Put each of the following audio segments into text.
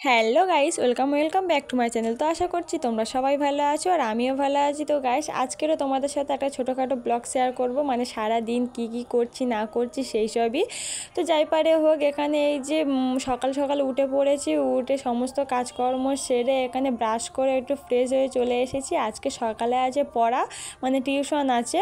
Hello guys, welcome back to my channel. তো আশা করছি তোমরা সবাই ভালো আছো আর আমিও ভালো আছি। তো গাইস, আজকেরও তোমাদের সাথে একটা ছোটোখাটো ব্লগ শেয়ার করব, মানে সারা দিন কি করছি না করছি সেই সবই। তো যাই পারে হোক, এখানে এই যে সকাল সকাল উঠে পড়েছি, উঠে সমস্ত কাজকর্ম সেরে এখানে ব্রাশ করে একটু ফ্রেশ হয়ে চলে এসেছি। আজকে সকালে আছে পড়া, মানে টিউশন আছে।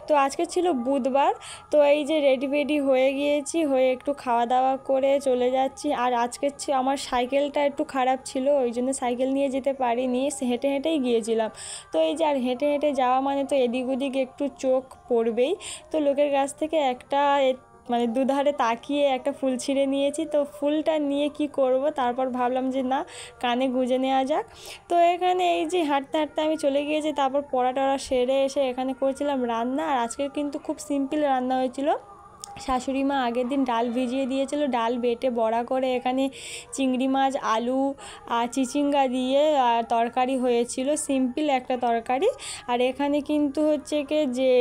তো আজকে ছিল বুধবার। তো এই যে রেডি হয়ে গিয়েছি, হয়ে একটু খাওয়া দাওয়া করে চলে যাচ্ছি। আর আজকে আমার সাইকেলটা একটু খারাপ ছিল, ওই জন্য সাইকেল নিয়ে যেতে পারিনি, হেঁটেই গিয়েছিলাম। তো এই যে আর হেঁটে যাওয়া মানে তো এদিক ওদিক একটু চোখ পড়বেই। তো লোকের কাছ থেকে একটা মানে দুধারে তাকিয়ে একটা ফুল ছিঁড়ে নিয়েছি। তো ফুলটা নিয়ে কি করব, তারপর ভাবলাম যে না, কানে গুঁজে নেওয়া যাক। তো এখানে এই যে হাঁটতে আমি চলে গিয়েছি। তারপর পড়া টড়া সেরে এসে এখানে করেছিলাম রান্না। আর আজকে কিন্তু খুব সিম্পল রান্না হয়েছিল। শাশুড়ি মা আগের দিন ডাল ভিজিয়ে দিয়েছিল, ডাল বেটে বড়া করে এখানে চিংড়ি মাছ, আলু আর চিচিঙ্গা দিয়ে তরকারি হয়েছিল, সিম্পল একটা তরকারি। আর এখানে কিন্তু হচ্ছে কি যে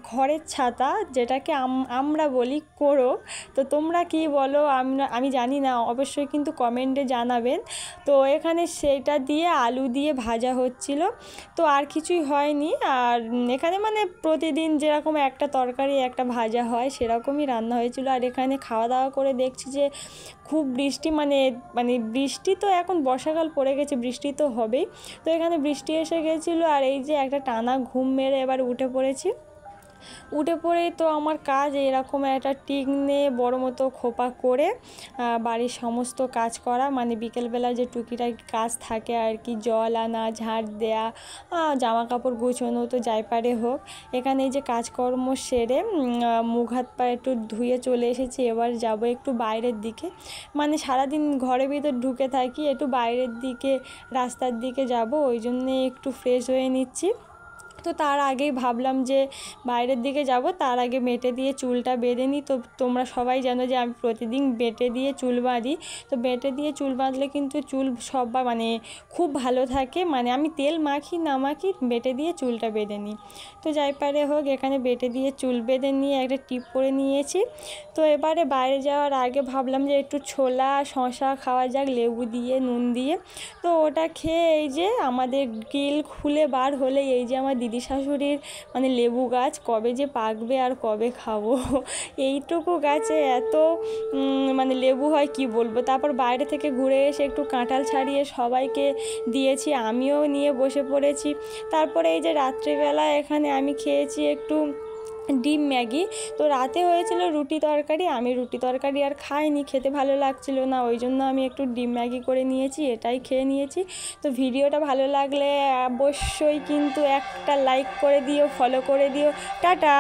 খড়ের ছাতা, যেটাকে আমরা বলি কোড়ো। তো তোমরা কি বলো আমি জানি না, অবশ্যই কিন্তু কমেন্টে জানাবেন। তো এখানে সেটা দিয়ে আলু দিয়ে ভাজা হচ্ছিল। তো আর কিছুই হয়নি। আর এখানে মানে প্রতিদিন যেরকম একটা তরকারি একটা ভাজা হয় সেরকমই রান্না হয়েছিল। আর এখানে খাওয়া দাওয়া করে দেখছি যে খুব বৃষ্টি, মানে বৃষ্টি তো এখন বর্ষাকাল পড়ে গেছে, বৃষ্টি তো হবেই। তো এখানে বৃষ্টি এসে গেছিলো। আর এই যে একটা টানা ঘুম মেরে এবার উঠে পড়েই তো আমার কাজ এরকম একটা টিক নিয়ে বড়ো মতো খোপা করে বাড়ির সমস্ত কাজ করা, মানে বিকেলবেলা যে টুকিটাকি কাজ থাকে আর কি, জল আনা, ঝাড় দেয়া, জামা কাপড় গুছোনো। তো যাই পারে হোক, এখানে এই যে কাজকর্ম সেরে মুখ হাত পা একটু ধুয়ে চলে এসেছি। এবার যাব একটু বাইরের দিকে, মানে সারাদিন ঘরের ভিতর ঢুকে থাকি, একটু বাইরের দিকে রাস্তার দিকে যাব, ওই জন্যে একটু ফ্রেশ হয়ে নিচ্ছি। তো তার আগেই ভাবলাম যে বাইরের দিকে যাব, তার আগে বেটে দিয়ে চুলটা বেঁধে নিই। তো তোমরা সবাই জানো যে আমি প্রতিদিন বেটে দিয়ে চুল বাঁধি। তো বেটে দিয়ে চুল বাঁধলে কিন্তু চুল সবার মানে খুব ভালো থাকে, মানে আমি তেল মাখি না মাখি বেটে দিয়ে চুলটা বেঁধে নিই। তো যাই পারে হোক, এখানে বেটে দিয়ে চুল বেঁধে নিয়ে একটা টিপ করে নিয়েছি। তো এবারে বাইরে যাওয়ার আগে ভাবলাম যে একটু ছোলা শসা খাওয়া যাক, লেবু দিয়ে নুন দিয়ে। তো ওটা খেয়ে এই যে আমাদের গ্রিল খুলে বার হলে এই যে আমার দিদি শাশুড়ির মানে লেবু গাছ কবে যে পাকবে আর কবে খাবো, এইটুকু গাছে এত মানে লেবু হয় কি বলবো। তারপর বাইরে থেকে ঘুরে এসে একটু কাঁঠাল ছাড়িয়ে সবাইকে দিয়েছি, আমিও নিয়ে বসে পড়েছি। তারপরে এই যে রাত্রিবেলা এখানে আমি খেয়েছি একটু ডিম ম্যাগি। তো রাতে হয়েছিল রুটি তরকারি, আমি রুটি তরকারি আর খাইনি, খেতে ভালো লাগছিল না, ওই জন্য আমি একটু ডিম ম্যাগি করে নিয়েছি, এটাই খেয়ে নিয়েছি। তো ভিডিওটা ভালো লাগলে অবশ্যই কিন্তু একটা লাইক করে দিও, ফলো করে দিও। টাটা।